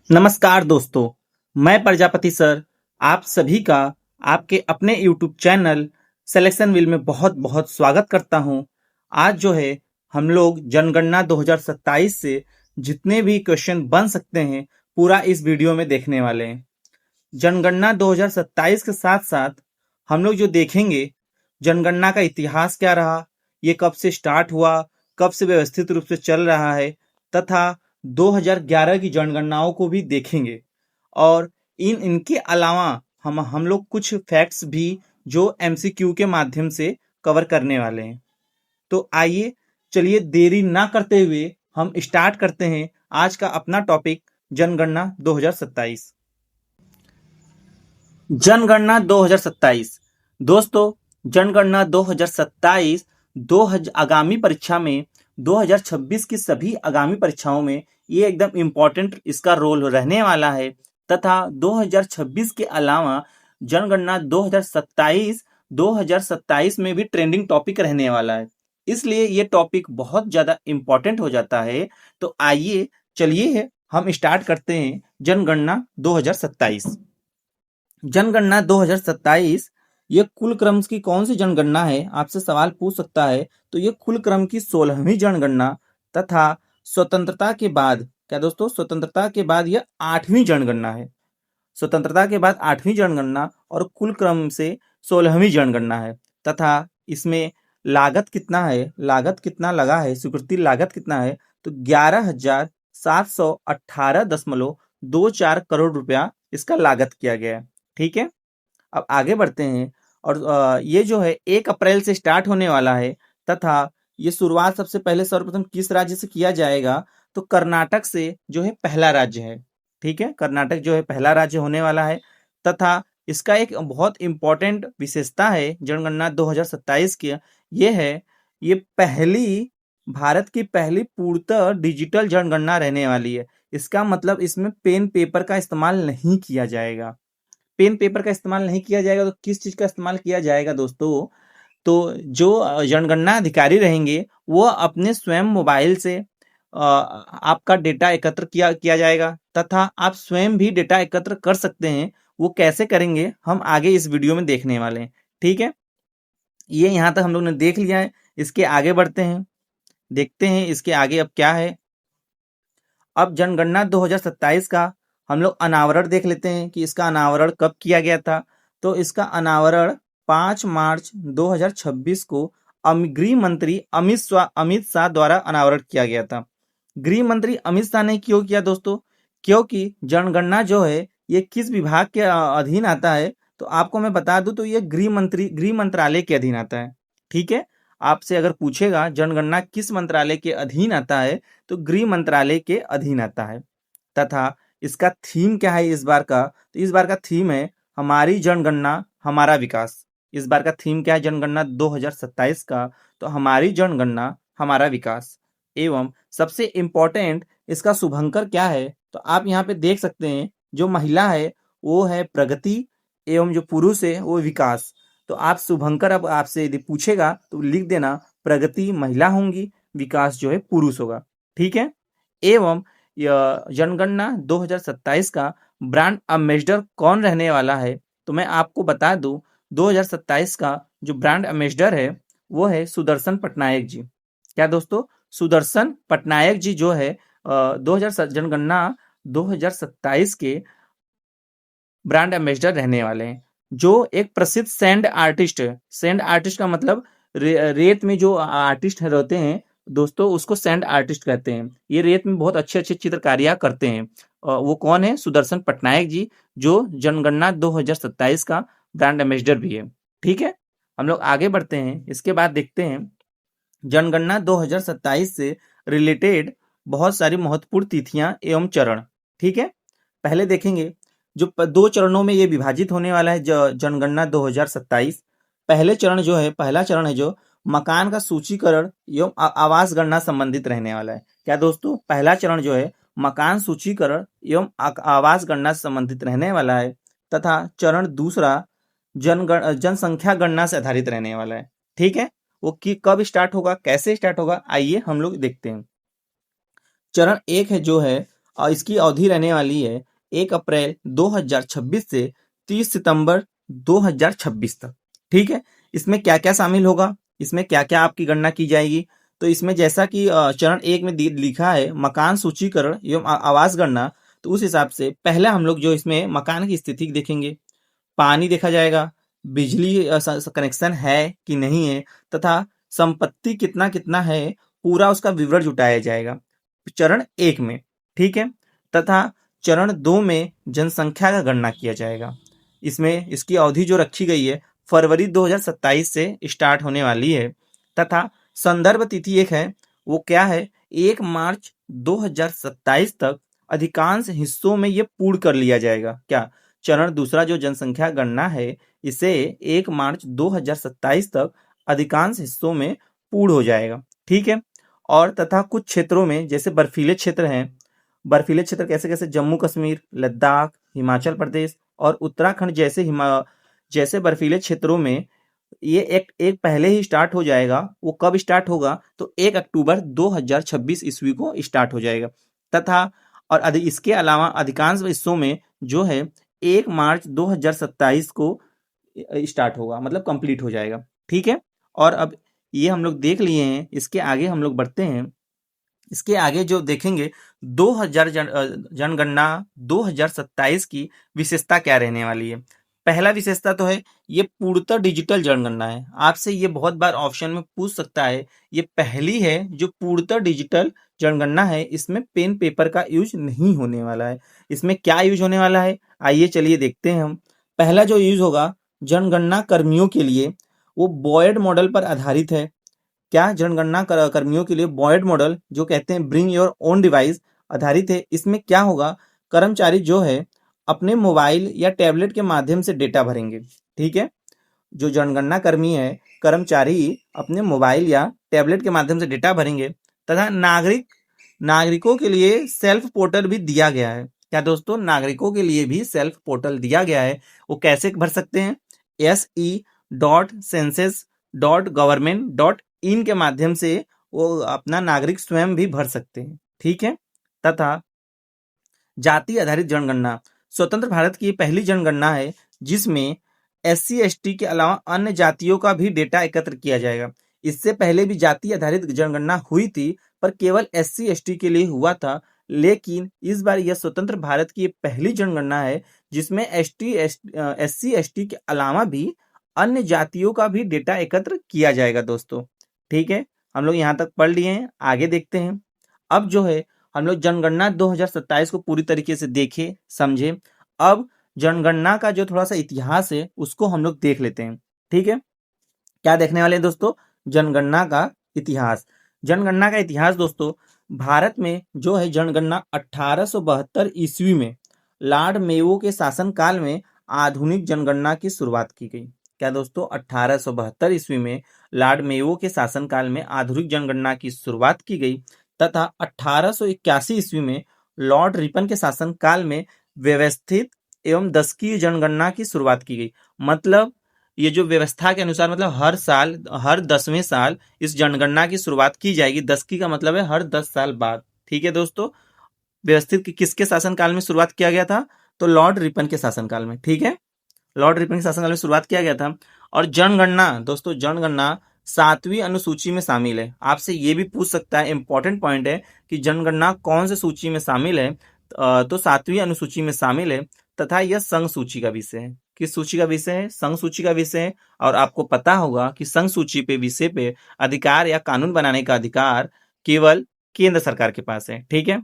नमस्कार दोस्तों, मैं प्रजापति सर आप सभी का आपके अपने YouTube चैनल सिलेक्शन व्हील में बहुत बहुत स्वागत करता हूं। आज जो है हम लोग जनगणना 2027 से जितने भी क्वेश्चन बन सकते हैं पूरा इस वीडियो में देखने वाले हैं। जनगणना 2027 के साथ साथ हम लोग जो देखेंगे जनगणना का इतिहास क्या रहा, ये कब से स्टार्ट हुआ, कब से व्यवस्थित रूप से चल रहा है तथा 2011 की जनगणनाओं को भी देखेंगे। और इनके अलावा हम लोग कुछ फैक्ट्स भी जो एमसीक्यू के माध्यम से कवर करने वाले हैं। तो आइए चलिए देरी ना करते हुए हम स्टार्ट करते हैं आज का अपना टॉपिक जनगणना 2027। जनगणना 2027 दोस्तों, जनगणना 2027 आगामी परीक्षा में 2026 की सभी आगामी परीक्षाओं में ये एकदम इम्पोर्टेंट इसका रोल रहने वाला है तथा 2026 के अलावा जनगणना 2027 में भी ट्रेंडिंग टॉपिक रहने वाला है, इसलिए ये टॉपिक बहुत ज़्यादा इम्पोर्टेंट हो जाता है। तो आइए चलिए हम स्टार्ट करते हैं जनगणना 2027। जनगणना 2027 ये कुल क्रम की कौन सी जनगणना है, आपसे सवाल पूछ सकता है। तो ये कुल क्रम की 16वीं जनगणना तथा स्वतंत्रता के बाद, क्या दोस्तों, स्वतंत्रता के बाद यह 8वीं जनगणना है। स्वतंत्रता के बाद 8वीं जनगणना और कुल क्रम से 16वीं जनगणना है तथा इसमें लागत कितना है, लागत कितना लगा है, स्वीकृति लागत कितना है, तो 11,718.24 करोड़ रुपया इसका लागत किया गया है। ठीक है, अब आगे बढ़ते हैं। और ये जो है 1 अप्रैल से स्टार्ट होने वाला है तथा ये शुरुआत सबसे पहले सर्वप्रथम किस राज्य से किया जाएगा, तो कर्नाटक से जो है पहला राज्य है। ठीक है, कर्नाटक जो है पहला राज्य होने वाला है तथा इसका एक बहुत इंपॉर्टेंट विशेषता है जनगणना 2027 की, ये है ये भारत की पहली पूर्णतः डिजिटल जनगणना रहने वाली है। इसका मतलब इसमें पेन पेपर का इस्तेमाल नहीं किया जाएगा। पेन पेपर का इस्तेमाल नहीं किया जाएगा तो किस चीज का इस्तेमाल किया जाएगा दोस्तों, तो जो जनगणना अधिकारी रहेंगे वो अपने स्वयं मोबाइल से आपका डेटा एकत्र किया जाएगा तथा आप स्वयं भी डेटा एकत्र कर सकते हैं। वो कैसे करेंगे हम आगे इस वीडियो में देखने वाले हैं। ठीक है, ये यहाँ तक हम लोग ने देख लिया है। इसके आगे बढ़ते हैं, देखते हैं इसके आगे अब क्या है। अब जनगणना 2027 का हम लोग अनावरण देख लेते हैं कि इसका अनावरण कब किया गया था। तो इसका अनावरण 5 मार्च 2026 को गृह मंत्री अमित शाह द्वारा अनावरण किया गया था। गृह मंत्री अमित शाह ने क्यों किया दोस्तों, क्योंकि जनगणना जो है ये किस विभाग के अधीन आता है, तो आपको मैं बता दूं तो ये गृह मंत्रालय के अधीन आता है। ठीक है, आपसे अगर पूछेगा जनगणना किस मंत्रालय के अधीन आता है, तो गृह मंत्रालय के अधीन आता है। तथा इसका थीम क्या है इस बार का, तो इस बार का थीम है हमारी जनगणना हमारा विकास। इस बार का थीम क्या है जनगणना 2027 का, तो हमारी जनगणना हमारा विकास। एवं सबसे इम्पोर्टेंट इसका शुभंकर क्या है, तो आप यहाँ पे देख सकते हैं जो महिला है वो है प्रगति एवं जो पुरुष है वो विकास। तो आप शुभंकर अब आपसे यदि पूछेगा तो लिख देना प्रगति महिला होंगी, विकास जो है पुरुष होगा। ठीक है, एवं जनगणना 2027 का ब्रांड एम्बेसडर कौन रहने वाला है, तो मैं आपको बता दूं 2027 का जो ब्रांड एम्बेसडर है वो है सुदर्शन पटनायक जी। क्या दोस्तों, सुदर्शन पटनायक जी जो है 2000 जनगणना 2027 के ब्रांड एम्बेसडर रहने वाले हैं, जो एक प्रसिद्ध सैंड आर्टिस्ट है। सैंड आर्टिस्ट का मतलब रेत में जो आर्टिस्ट रहते हैं दोस्तों, उसको सैंड आर्टिस्ट कहते हैं। ये रेत में बहुत अच्छे अच्छे चित्रकारियां करते हैं। वो कौन है, सुदर्शन पटनायक जी, जो जनगणना 2027 का ब्रांड एम्बेसडर भी है। ठीक है, हम लोग आगे बढ़ते हैं। इसके बाद देखते हैं जनगणना 2027 से रिलेटेड बहुत सारी महत्वपूर्ण तिथियां एवं चरण। ठीक है, पहले देखेंगे जो 2 चरणों में ये विभाजित होने वाला है जनगणना 2027। पहले चरण जो है, पहला चरण है जो मकान का सूचीकरण एवं आवास गणना संबंधित रहने वाला है। क्या दोस्तों, पहला चरण जो है मकान सूचीकरण एवं आवास गणना संबंधित रहने वाला है तथा चरण दूसरा जनसंख्या गणना से आधारित रहने वाला है। ठीक है, वो कब स्टार्ट होगा, कैसे स्टार्ट होगा, आइए हम लोग देखते हैं। चरण 1 है जो है और इसकी अवधि रहने वाली है 1 अप्रैल 2026 से 30 सितंबर 2026 तक। ठीक है, इसमें क्या क्या शामिल होगा, इसमें क्या क्या आपकी गणना की जाएगी, तो इसमें जैसा कि चरण 1 में लिखा है मकान सूचीकरण एवं आवास गणना, तो उस हिसाब से पहला हम लोग जो इसमें मकान की स्थिति देखेंगे, पानी देखा जाएगा, बिजली कनेक्शन है कि नहीं है, तथा संपत्ति कितना कितना है, पूरा उसका विवरण जुटाया जाएगा चरण 1 में। ठीक है, तथा चरण 2 में जनसंख्या का गणना किया जाएगा। इसमें इसकी अवधि जो रखी गई है फरवरी 2027 से स्टार्ट होने वाली है, तथा संदर्भ तिथि एक है, वो क्या है, 1 मार्च 2027 तक अधिकांश हिस्सों में ये पूर्ण कर लिया जाएगा। क्या, चरण दूसरा जो जनसंख्या गणना है, इसे 1 मार्च 2027 तक अधिकांश हिस्सों में पूर्ण हो जाएगा। ठीक है, और तथा कुछ क्षेत्रों में जैसे बर्फीले क्षेत्र हैं, बर्फीले क्षेत्र कैसे कैसे, जम्मू कश्मीर, लद्दाख, हिमाचल प्रदेश और उत्तराखंड जैसे बर्फीले क्षेत्रों में ये एक पहले ही स्टार्ट हो जाएगा। वो कब स्टार्ट होगा, तो 1 अक्टूबर 2026 ईस्वी को स्टार्ट हो जाएगा। तथा और इसके अलावा अधिकांश हिस्सों में जो है 1 मार्च 2027 को स्टार्ट होगा, मतलब कंप्लीट हो जाएगा। ठीक है, और अब ये हम लोग देख लिए हैं, इसके आगे हम लोग बढ़ते हैं। इसके आगे जो देखेंगे 2000 जनगणना 2027 की विशेषता क्या रहने वाली है। पहला विशेषता तो है ये पूर्णतः डिजिटल जनगणना है। आपसे ये बहुत बार ऑप्शन में पूछ सकता है, ये पहली है जो पूर्णतः डिजिटल जनगणना है, इसमें पेन पेपर का यूज नहीं होने वाला है। इसमें क्या यूज होने वाला है, आइए चलिए देखते हैं हम। पहला जो यूज होगा जनगणना कर्मियों के लिए, वो बॉयड मॉडल पर आधारित है। क्या, जनगणना कर्मियों के लिए बॉयड मॉडल जो कहते हैं ब्रिंग योर ओन डिवाइस आधारित है। इसमें क्या होगा, कर्मचारी जो है अपने मोबाइल या टैबलेट के माध्यम से डेटा भरेंगे। ठीक है, जो जनगणना कर्मी है, कर्मचारी अपने मोबाइल या टैबलेट के माध्यम से डेटा भरेंगे, तथा नागरिकों के लिए सेल्फ पोर्टल भी दिया गया है। क्या दोस्तों, नागरिकों के लिए भी सेल्फ पोर्टल दिया गया है। वो कैसे भर सकते हैं, se.census.government.in के माध्यम से वो अपना नागरिक स्वयं भी भर सकते हैं। ठीक है, तथा जाति आधारित जनगणना स्वतंत्र भारत की पहली जनगणना है जिसमें SC/ST के अलावा अन्य जातियों का भी डेटा एकत्र किया जाएगा। इससे पहले भी जाति आधारित जनगणना हुई थी, पर केवल SC/ST के लिए हुआ था, लेकिन इस बार यह स्वतंत्र भारत की पहली जनगणना है जिसमें SC/ST के अलावा भी अन्य जातियों का भी डेटा एकत्र किया जाएगा दोस्तों। ठीक है, हम लोग यहाँ तक पढ़ लिए हैं, आगे देखते हैं। अब जो है हम लोग जनगणना 2027 को पूरी तरीके से देखे समझे। अब जनगणना का जो थोड़ा सा इतिहास है उसको हम लोग देख लेते हैं। ठीक है, क्या देखने वाले हैं दोस्तों, जनगणना का इतिहास। जनगणना का इतिहास दोस्तों, भारत में जो है जनगणना 1872 ईस्वी में लॉर्ड मेयो के शासनकाल में आधुनिक जनगणना की शुरुआत की गई। क्या दोस्तों, 1872 ईस्वी में लॉर्ड मेयो के शासनकाल में आधुनिक जनगणना की शुरुआत की गई, तथा 1881 ईस्वी में लॉर्ड रिपन के शासनकाल में व्यवस्थित एवं दशकीय जनगणना की शुरुआत की गई। मतलब ये जो व्यवस्था के अनुसार, मतलब हर साल, हर 10वें साल इस जनगणना की शुरुआत की जाएगी। दशकी का मतलब है हर 10 साल बाद। ठीक है दोस्तों, व्यवस्थित किसके शासनकाल में शुरुआत किया गया था, तो लॉर्ड रिपन के शासनकाल में। ठीक है, लॉर्ड रिपन के शासनकाल में शुरुआत किया गया था। और जनगणना दोस्तों, जनगणना 7वीं अनुसूची में शामिल है। आपसे ये भी पूछ सकता है, इंपॉर्टेंट पॉइंट है कि जनगणना कौन से सूची में शामिल है, तो 7वीं अनुसूची में शामिल है, तथा यह संघ सूची का विषय है। किस सूची का विषय है, संघ सूची का विषय है। और आपको पता होगा कि संघ सूची पे विषय पे अधिकार या कानून बनाने का अधिकार केवल केंद्र सरकार के पास है। ठीक है,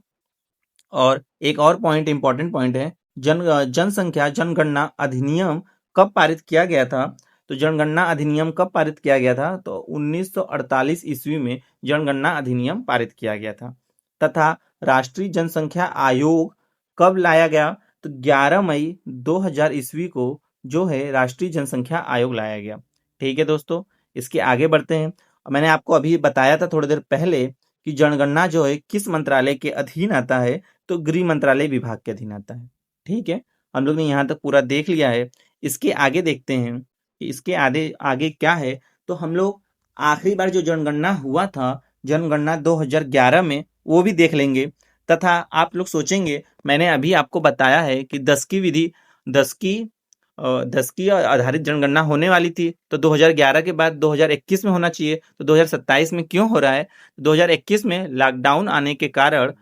और एक और पॉइंट, इंपॉर्टेंट पॉइंट है, जनसंख्या जनगणना अधिनियम कब पारित किया गया था, तो जनगणना अधिनियम कब पारित किया गया था, तो 1948 ईस्वी में जनगणना अधिनियम पारित किया गया था। तथा राष्ट्रीय जनसंख्या आयोग कब लाया गया, तो 11 मई 2000 ईस्वी को जो है राष्ट्रीय जनसंख्या आयोग लाया गया। ठीक है दोस्तों, इसके आगे बढ़ते हैं। मैंने आपको अभी बताया था थोड़ी देर पहले कि जनगणना जो है किस मंत्रालय के अधीन आता है, तो गृह मंत्रालय विभाग के अधीन आता है। ठीक है, हम लोग ने यहाँ तक पूरा देख लिया है। इसके आगे देखते हैं कि इसके आगे आगे क्या है। तो हम लोग आखिरी बार जो जनगणना हुआ था, जनगणना 2011 में, वो भी देख लेंगे। तथा आप लोग सोचेंगे मैंने अभी आपको बताया है कि 10 की विधि 10 की 10 की आधारित जनगणना होने वाली थी, तो 2011 के बाद 2021 में होना चाहिए, तो 2027 में क्यों हो रहा है? 2021 में लॉकडाउन आने के कारण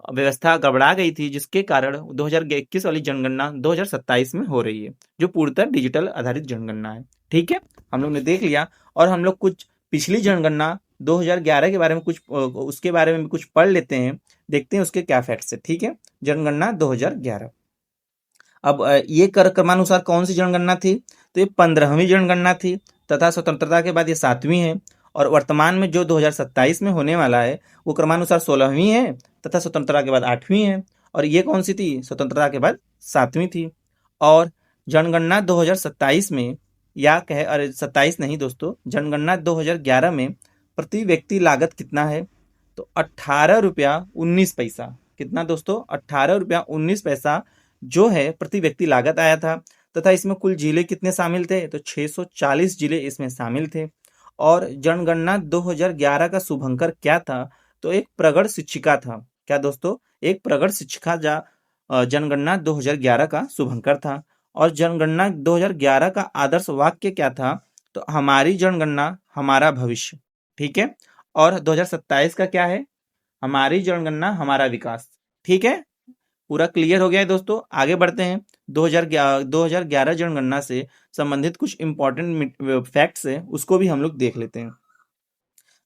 व्यवस्था गड़बड़ा गई थी, जिसके कारण 2021 वाली जनगणना 2027 में हो रही है, जो पूर्णतः डिजिटल आधारित जनगणना है। ठीक है, हम लोग ने देख लिया। और हम लोग कुछ पिछली जनगणना 2011 के बारे में उसके बारे में भी कुछ पढ़ लेते हैं, देखते हैं उसके क्या फैक्ट्स है। ठीक है, जनगणना 2011। अब ये कर क्रमानुसार कौन सी जनगणना थी? तो ये 15वीं जनगणना थी, तथा स्वतंत्रता के बाद ये 7वीं है। और वर्तमान में जो 2027 में होने वाला है वो क्रमानुसार 16वीं है, तथा स्वतंत्रता के बाद 8वीं है। और ये कौन सी थी? स्वतंत्रता के बाद 7वीं थी। और जनगणना 2027 में, या कहे अरे 27 नहीं दोस्तों, जनगणना 2011 में प्रति व्यक्ति लागत कितना है? तो 18 रुपया 19 पैसा। कितना दोस्तों? 18 रुपया 19 पैसा जो है प्रति व्यक्ति लागत आया था। तथा इसमें कुल जिले कितने शामिल थे? तो 640 जिले इसमें शामिल थे। और जनगणना 2011 का शुभंकर क्या था? तो एक प्रगढ़ शिक्षिका था। क्या दोस्तों? एक प्रगढ़ शिक्षिका जनगणना 2011 का शुभंकर था। और जनगणना 2011 का आदर्श वाक्य क्या था? तो हमारी जनगणना हमारा भविष्य। ठीक है। और 2027 का क्या है? हमारी जनगणना हमारा विकास। ठीक है, पूरा क्लियर हो गया है दोस्तों। आगे बढ़ते हैं। 2011 जनगणना से संबंधित कुछ इंपॉर्टेंट फैक्ट्स है, उसको भी हम लोग देख लेते हैं।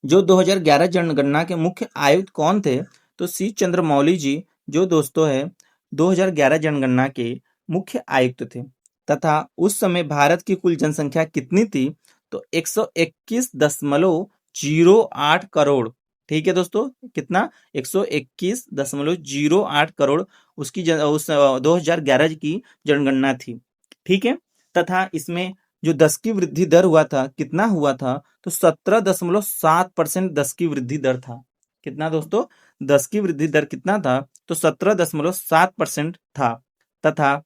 जो 2011 जनगणना के मुख्य आयुक्त कौन थे? तो सी चंद्रमौली जी, जो दोस्तों है 2011 जनगणना के मुख्य आयुक्त थे। तथा उस समय भारत की कुल जनसंख्या कितनी थी? तो 121.08 करोड़। ठीक है दोस्तों, कितना? 121.08 करोड़ उसकी उस 2011 की जनगणना थी। ठीक है, तथा इसमें जो 10 की वृद्धि दर हुआ था, कितना हुआ था? तो 17.7% 10 की वृद्धि दर था। कितना दोस्तों? 10 की वृद्धि दर कितना था? तो 17.7% था। तथा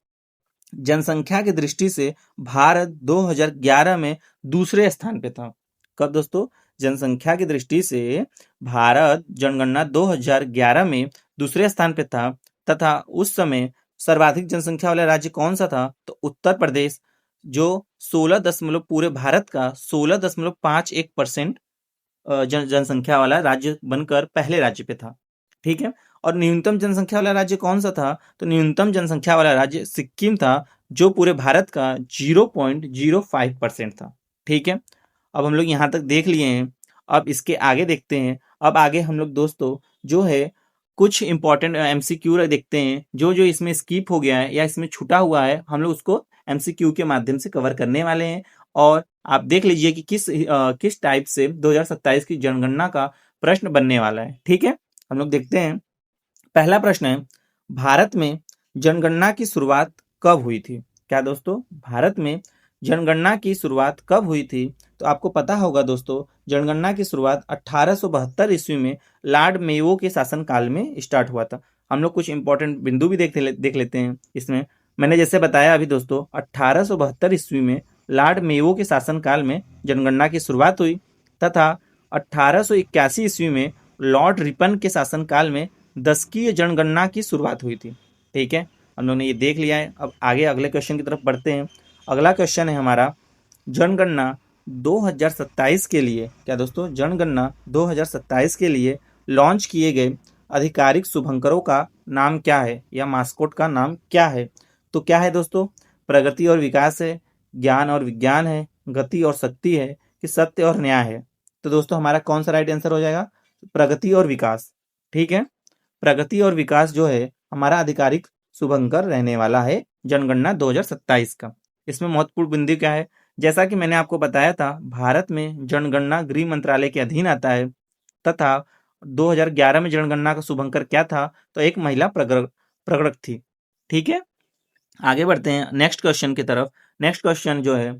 जनसंख्या की दृष्टि से भारत 2011 में दूसरे स्थान पे था। कब दोस्तों? जनसंख्या की दृष्टि से भारत जनगणना 2011 में दूसरे स्थान पे था। तथा उस समय सर्वाधिक जनसंख्या वाला राज्य कौन सा था? तो उत्तर प्रदेश, जो 16 दशमलव पूरे भारत का 16.51% जनसंख्या वाला राज्य बनकर पहले राज्य पे था। ठीक है। और न्यूनतम जनसंख्या वाला राज्य कौन सा था? तो न्यूनतम जनसंख्या वाला राज्य सिक्किम था, जो पूरे भारत का 0.05% था। ठीक है, अब हम लोग यहाँ तक देख लिए हैं। अब इसके आगे देखते हैं। अब आगे हम लोग दोस्तों जो है कुछ इंपॉर्टेंट एमसीक्यू देखते हैं। जो जो इसमें स्किप हो गया है या इसमें छूटा हुआ है, हम लोग उसको एमसीक्यू के माध्यम से कवर करने वाले हैं। और आप देख लीजिए कि किस टाइप से 2027 की जनगणना का प्रश्न बनने वाला है। ठीक है, हम लोग देखते हैं। पहला प्रश्न है, भारत में जनगणना की शुरुआत कब हुई थी? क्या दोस्तों? भारत में जनगणना की शुरुआत कब हुई थी? तो आपको पता होगा दोस्तों, जनगणना की शुरुआत 1872 ईस्वी में लॉर्ड मेयो के शासनकाल में स्टार्ट हुआ था। हम लोग कुछ इंपॉर्टेंट बिंदु भी देख लेते हैं इसमें। मैंने जैसे बताया अभी दोस्तों, 1872 ईस्वी में लॉर्ड मेयो के शासनकाल में जनगणना की शुरुआत हुई। तथा 1881 ईस्वी में लॉर्ड रिपन के शासनकाल में 10 की जनगणना की शुरुआत हुई थी। ठीक है, हम लोगों ने ये देख लिया है। अब आगे अगले क्वेश्चन की तरफ बढ़ते हैं। अगला क्वेश्चन है हमारा, जनगणना 2027 के लिए, क्या दोस्तों? जनगणना 2027 के लिए लॉन्च किए गए आधिकारिक शुभंकरों का नाम क्या है, या मास्कोट का नाम क्या है? तो क्या है दोस्तों? प्रगति और विकास है, ज्ञान और विज्ञान है, गति और शक्ति है, कि सत्य और न्याय है? तो दोस्तों हमारा कौन सा राइट आंसर हो जाएगा? प्रगति और विकास। ठीक है, प्रगति और विकास जो है हमारा आधिकारिक शुभंकर रहने वाला है जनगणना 2027 का। इसमें महत्वपूर्ण बिंदु क्या है? जैसा कि मैंने आपको बताया था, भारत में जनगणना गृह मंत्रालय के अधीन आता है। तथा 2011 में जनगणना का शुभंकर क्या था? तो एक महिला प्रगणक थी। ठीक है, आगे बढ़ते हैं नेक्स्ट क्वेश्चन की तरफ। नेक्स्ट क्वेश्चन जो है,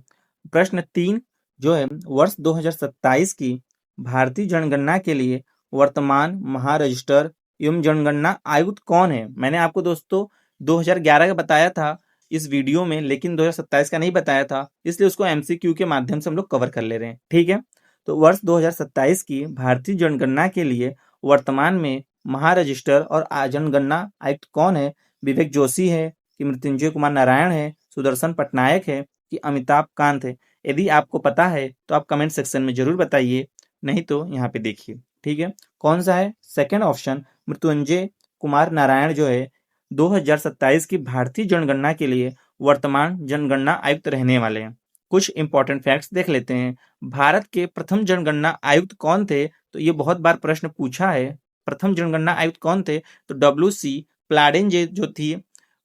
प्रश्न 3 जो है, वर्ष 2027 की भारतीय जनगणना के लिए वर्तमान महारजिस्टर एवं जनगणना आयुक्त कौन है? मैंने आपको दोस्तों 2011 का बताया था इस वीडियो में, लेकिन 2027 का नहीं बताया था, इसलिए उसको एमसीक्यू के माध्यम से हम लोग कवर कर ले रहे हैं। ठीक है, तो वर्ष 2027 की भारतीय जनगणना के लिए वर्तमान में महारजिस्टर और जनगणना आयुक्त कौन है? विवेक जोशी है कि मृत्युंजय कुमार नारायण है, सुदर्शन पटनायक है कि अमिताभ कांत है? यदि आपको पता है तो आप कमेंट सेक्शन में जरूर बताइए, नहीं तो यहाँ पे देखिए। ठीक है, कौन सा है? सेकंड ऑप्शन मृत्युंजय कुमार नारायण जो है 2027 की भारतीय जनगणना के लिए वर्तमान जनगणना आयुक्त रहने वाले हैं। कुछ इंपॉर्टेंट फैक्ट्स देख लेते हैं। भारत के प्रथम जनगणना आयुक्त कौन थे? तो ये बहुत बार प्रश्न पूछा है। प्रथम जनगणना आयुक्त कौन थे? तो WC प्लाडेंजे जो थी,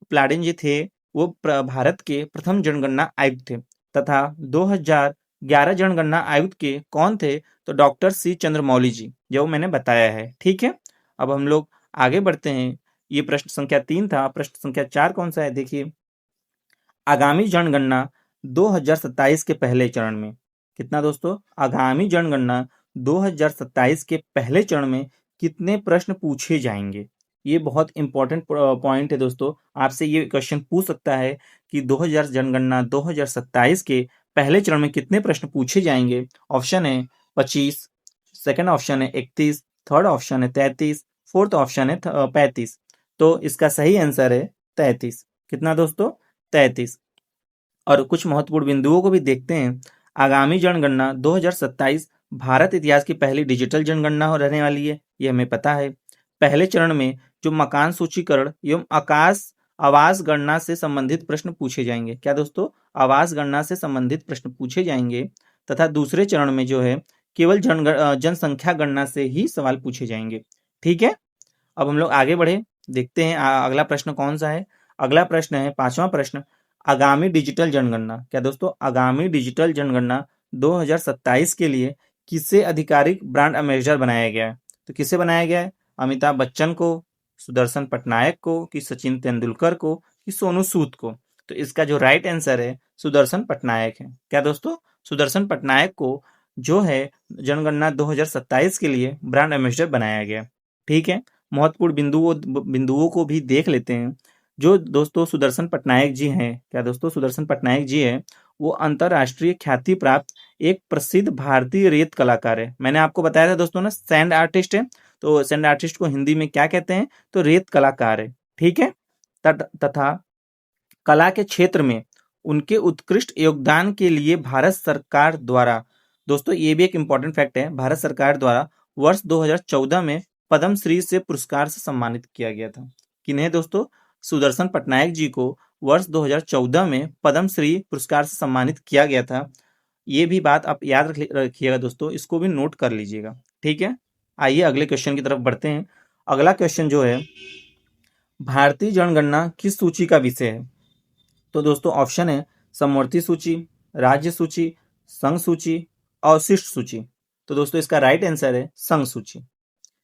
प्लाडेंजे थे, वो भारत के प्रथम जनगणना आयुक्त थे। तथा 2011 जनगणना आयुक्त के कौन थे? तो डॉक्टर C चंद्रमौली जी, जो मैंने बताया है। ठीक है, अब हम लोग आगे बढ़ते हैं। ये प्रश्न संख्या 3 था। प्रश्न संख्या 4 कौन सा है? देखिए, आगामी जनगणना 2027 के पहले चरण में कितना दोस्तों? आगामी जनगणना 2027 के पहले चरण में कितने प्रश्न पूछे जाएंगे? ये बहुत इंपॉर्टेंट पॉइंट है दोस्तों। आपसे ये क्वेश्चन पूछ सकता है कि 2000 जनगणना 2027 के पहले चरण में कितने प्रश्न पूछे जाएंगे? ऑप्शन है 25, सेकंड ऑप्शन है 31, थर्ड ऑप्शन है 33, फोर्थ ऑप्शन है 35। तो इसका सही आंसर है 33। कितना दोस्तों? 33। और कुछ महत्वपूर्ण बिंदुओं को भी देखते हैं। आगामी जनगणना 2027 भारत इतिहास की पहली डिजिटल जनगणना रहने वाली है, ये हमें पता है। पहले चरण में जो मकान सूचीकरण एवं आवास गणना से संबंधित प्रश्न पूछे जाएंगे। क्या दोस्तों? आवास गणना से संबंधित प्रश्न पूछे जाएंगे। तथा दूसरे चरण में जो है केवल जनसंख्या गणना से ही सवाल पूछे जाएंगे। ठीक है, अब हम लोग आगे बढ़े, देखते हैं अगला प्रश्न कौन सा है। अगला प्रश्न है 5वां प्रश्न, आगामी डिजिटल जनगणना। क्या दोस्तों? आगामी डिजिटल जनगणना 2027 के लिए किसे आधिकारिक ब्रांड एम्बेसडर बनाया गया है? तो किसे बनाया गया है? अमिताभ बच्चन को, सुदर्शन पटनायक को, कि सचिन तेंदुलकर को, कि सोनू सूद को? तो इसका जो राइट आंसर है सुदर्शन पटनायक है। क्या दोस्तों? सुदर्शन पटनायक को जो है जनगणना 2027 के लिए ब्रांड एम्बेसडर बनाया गया। ठीक है, महत्वपूर्ण बिंदुओं को भी देख लेते हैं। जो दोस्तों सुदर्शन पटनायक जी हैं, क्या दोस्तों? सुदर्शन पटनायक जी है, वो अंतरराष्ट्रीय ख्याति प्राप्त एक प्रसिद्ध भारतीय रेत कलाकार है। मैंने आपको बताया था दोस्तों ना, सैंड आर्टिस्ट है। तो सैंड आर्टिस्ट को हिंदी में क्या कहते हैं? तो रेत कलाकार है। ठीक है, तथा कला के क्षेत्र में उनके उत्कृष्ट योगदान के लिए भारत सरकार द्वारा, दोस्तों ये भी एक इंपॉर्टेंट फैक्ट है, भारत सरकार द्वारा वर्ष 2014 में पद्मश्री से पुरस्कार से सम्मानित किया गया था। किन्हें दोस्तों? सुदर्शन पटनायक जी को वर्ष 2014 में पद्मश्री पुरस्कार से सम्मानित किया गया था। ये भी बात आप याद रखिएगा दोस्तों, इसको भी नोट कर लीजिएगा। ठीक है, आइए अगले क्वेश्चन की तरफ बढ़ते हैं। अगला क्वेश्चन जो है, भारतीय जनगणना किस सूची का विषय है? तो दोस्तों ऑप्शन है समवर्ती सूची, राज्य सूची, संघ सूची, अवशिष्ट सूची। तो दोस्तों इसका राइट आंसर है संघ सूची।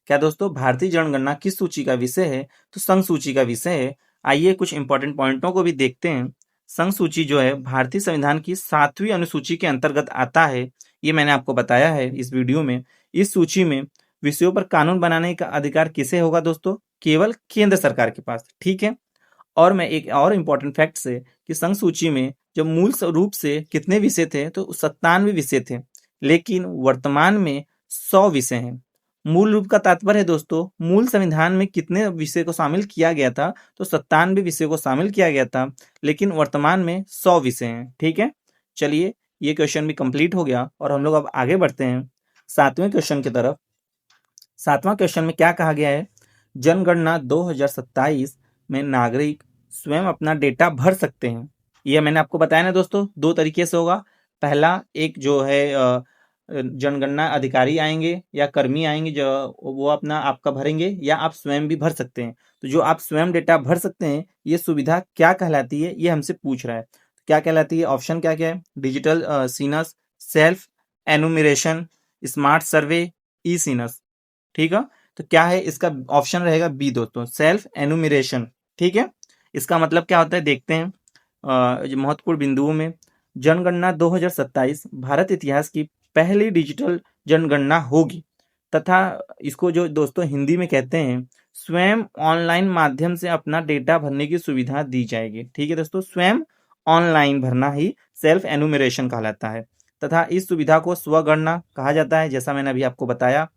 क्या दोस्तों? भारतीय जनगणना किस सूची का विषय है? तो संघ सूची का विषय है। आइए कुछ इंपॉर्टेंट पॉइंटों को भी देखते हैं। संघ सूची जो है भारतीय संविधान की 7वीं अनुसूची के अंतर्गत आता है। ये मैंने आपको बताया है इस वीडियो में। इस सूची में विषयों पर कानून बनाने का अधिकार किसे होगा दोस्तों? केवल केंद्र सरकार के पास। ठीक है, और मैं एक और इम्पोर्टेंट फैक्ट से कि संघ सूची में जब मूल रूप से कितने विषय थे? तो 97 विषय थे, लेकिन वर्तमान में 100 विषय हैं। मूल रूप का तात्पर्य है दोस्तों, मूल संविधान में कितने विषय को शामिल किया गया था? तो 97 विषय को शामिल किया गया था, लेकिन वर्तमान में 100 विषय हैं। ठीक है, चलिए ये क्वेश्चन भी कंप्लीट हो गया और हम लोग अब आगे बढ़ते हैं 7वें क्वेश्चन की तरफ। 7वां क्वेश्चन में क्या कहा गया है? जनगणना 2027 में नागरिक स्वयं अपना डेटा भर सकते हैं। ये मैंने आपको बताया ना दोस्तों, 2 तरीके से होगा। पहला, एक जो है जनगणना अधिकारी आएंगे या कर्मी आएंगे, जो वो अपना आपका भरेंगे, या आप स्वयं भी भर सकते हैं। तो जो आप स्वयं डेटा भर सकते हैं, ये सुविधा क्या कहलाती है? ये हमसे पूछ रहा है। क्या कहलाती है? ऑप्शन क्या क्या है? Digital census, self enumeration, smart survey, e census. ठीक है, तो क्या है इसका? ऑप्शन रहेगा बी दोस्तों, सेल्फ एनुमरेशन। ठीक है, इसका मतलब क्या होता है देखते हैं। महत्वपूर्ण बिंदुओं में, जनगणना 2027 भारत इतिहास की पहली डिजिटल जनगणना होगी, तथा इसको जो दोस्तों हिंदी में कहते हैं, स्वयं ऑनलाइन माध्यम से अपना डेटा भरने की सुविधा दी जाएगी। ठीक है दोस्तों, स्वयं ऑनलाइन भरना ही सेल्फ एनुमरेशन कहलाता है, तथा इस सुविधा को स्वगणना कहा जाता है, जैसा मैंने अभी आपको बताया।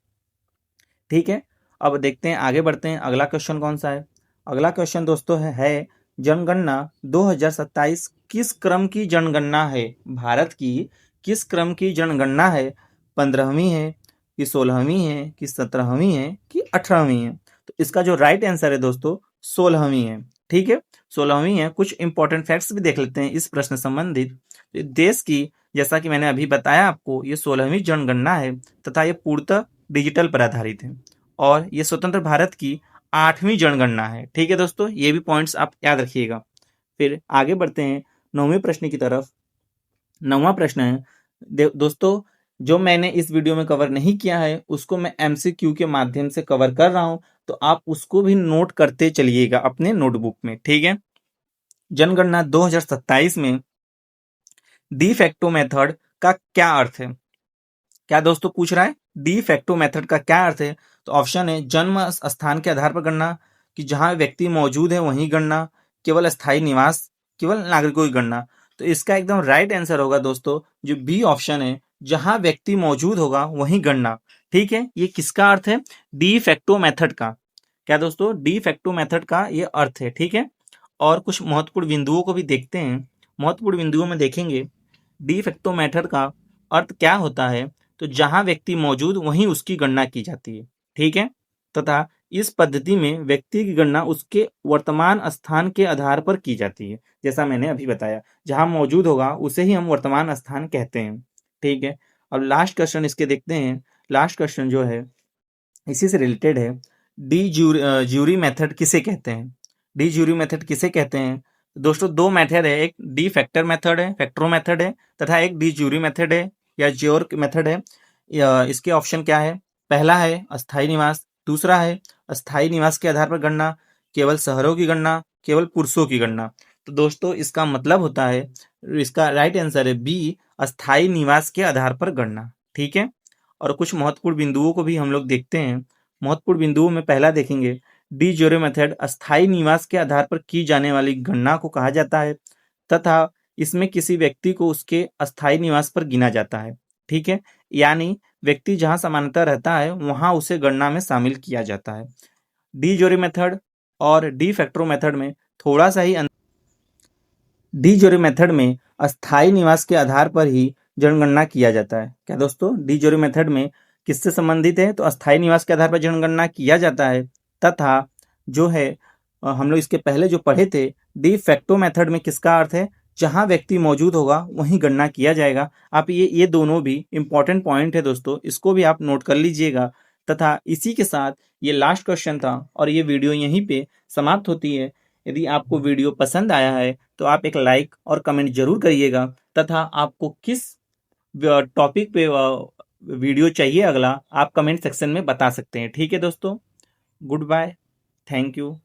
ठीक है, अब देखते हैं, आगे बढ़ते हैं, अगला क्वेश्चन कौन सा है। अगला क्वेश्चन दोस्तों है जनगणना 2027 किस क्रम की जनगणना है। भारत की किस क्रम की जनगणना है, 15वीं है कि 16वीं है कि 17वीं है कि 18वीं है। तो इसका जो राइट आंसर है दोस्तों 16वीं है। ठीक है, 16वीं है। कुछ इंपॉर्टेंट फैक्ट्स भी देख लेते हैं इस प्रश्न संबंधित। देश की, जैसा कि मैंने अभी बताया आपको, ये 16वीं जनगणना है तथा ये पूर्णतः डिजिटल पर आधारित है और ये स्वतंत्र भारत की 8वीं जनगणना है। ठीक है दोस्तों, ये भी पॉइंट्स आप याद रखिएगा। फिर आगे बढ़ते हैं 9वें प्रश्न की तरफ। 9वां प्रश्न है दोस्तों, जो मैंने इस वीडियो में कवर नहीं किया है उसको मैं एमसीक्यू के माध्यम से कवर कर रहा हूं, तो आप उसको भी नोट करते चलिएगा अपने नोटबुक में। ठीक है, जनगणना 2027 में डी फैक्टो मेथड का क्या अर्थ है। क्या दोस्तों पूछ रहा है, डी फैक्टो मेथड का क्या अर्थ है। तो ऑप्शन है जन्म स्थान के आधार पर गणना, कि जहां व्यक्ति मौजूद है वहीं गणना, केवल स्थायी निवास, केवल नागरिकों की गणना। तो इसका एकदम राइट आंसर होगा दोस्तों जो बी ऑप्शन है, जहां व्यक्ति मौजूद होगा वहीं गणना। ठीक है, ये किसका अर्थ है, डी फैक्टो मेथड का। क्या दोस्तों, डी फैक्टो मेथड का ये अर्थ है। ठीक है, और कुछ महत्वपूर्ण बिंदुओं को भी देखते हैं। महत्वपूर्ण बिंदुओं में देखेंगे डी फैक्टो मेथड का अर्थ क्या होता है। तो जहां व्यक्ति मौजूद वहीं उसकी गणना की जाती है। ठीक है, तथा इस पद्धति में व्यक्ति की गणना उसके वर्तमान स्थान के आधार पर की जाती है। जैसा मैंने अभी बताया, जहां मौजूद होगा उसे ही हम वर्तमान स्थान कहते हैं। ठीक है, अब लास्ट क्वेश्चन इसके देखते हैं। लास्ट क्वेश्चन जो है इसी से रिलेटेड है, डी ज्यूरी मेथड किसे कहते हैं। डी ज्यूरी मेथड किसे कहते हैं दोस्तों, दो मेथड है, एक डी फैक्टर मेथड है, फैक्टरो मेथड है, तथा एक डी ज्यूरी मेथड है या ज्योर मेथड है। इसके ऑप्शन क्या है, पहला है अस्थायी निवास, दूसरा है अस्थायी निवास के आधार पर गणना, केवल शहरों की गणना, केवल पुरुषों की गणना। तो दोस्तों इसका मतलब होता है, इसका राइट आंसर है बी, अस्थायी निवास के आधार पर गणना। ठीक है, और कुछ महत्वपूर्ण बिंदुओं को भी हम लोग देखते हैं। महत्वपूर्ण बिंदुओं में पहला देखेंगे, डी ज्यूरी मेथड अस्थायी निवास के आधार पर की जाने वाली गणना को कहा जाता है तथा इसमें किसी व्यक्ति को उसके अस्थायी निवास पर गिना जाता है। ठीक है, यानी व्यक्ति जहां सामान्यतः रहता है वहां उसे गणना में शामिल किया जाता है। डी ज्यूरी मेथड और डी फैक्टरो मेथड में थोड़ा सा ही डी ज्यूरी मेथड में अस्थायी निवास के आधार पर ही जनगणना किया जाता है। क्या दोस्तों, डी ज्यूरी मेथड में किससे संबंधित है, तो अस्थायी निवास के आधार पर जनगणना किया जाता है। तथा जो है हम लोग इसके पहले जो पढ़े थे, डी फैक्टो मेथड में किसका अर्थ है, जहां व्यक्ति मौजूद होगा वहीं गणना किया जाएगा। आप ये दोनों भी इंपॉर्टेंट पॉइंट है दोस्तों, इसको भी आप नोट कर लीजिएगा। तथा इसी के साथ ये लास्ट क्वेश्चन था और ये वीडियो यहीं पे समाप्त होती है। यदि आपको वीडियो पसंद आया है तो आप एक लाइक और कमेंट जरूर करिएगा, तथा आपको किस टॉपिक पे वीडियो चाहिए अगला, आप कमेंट सेक्शन में बता सकते हैं। ठीक है दोस्तों, गुड बाय, थैंक यू।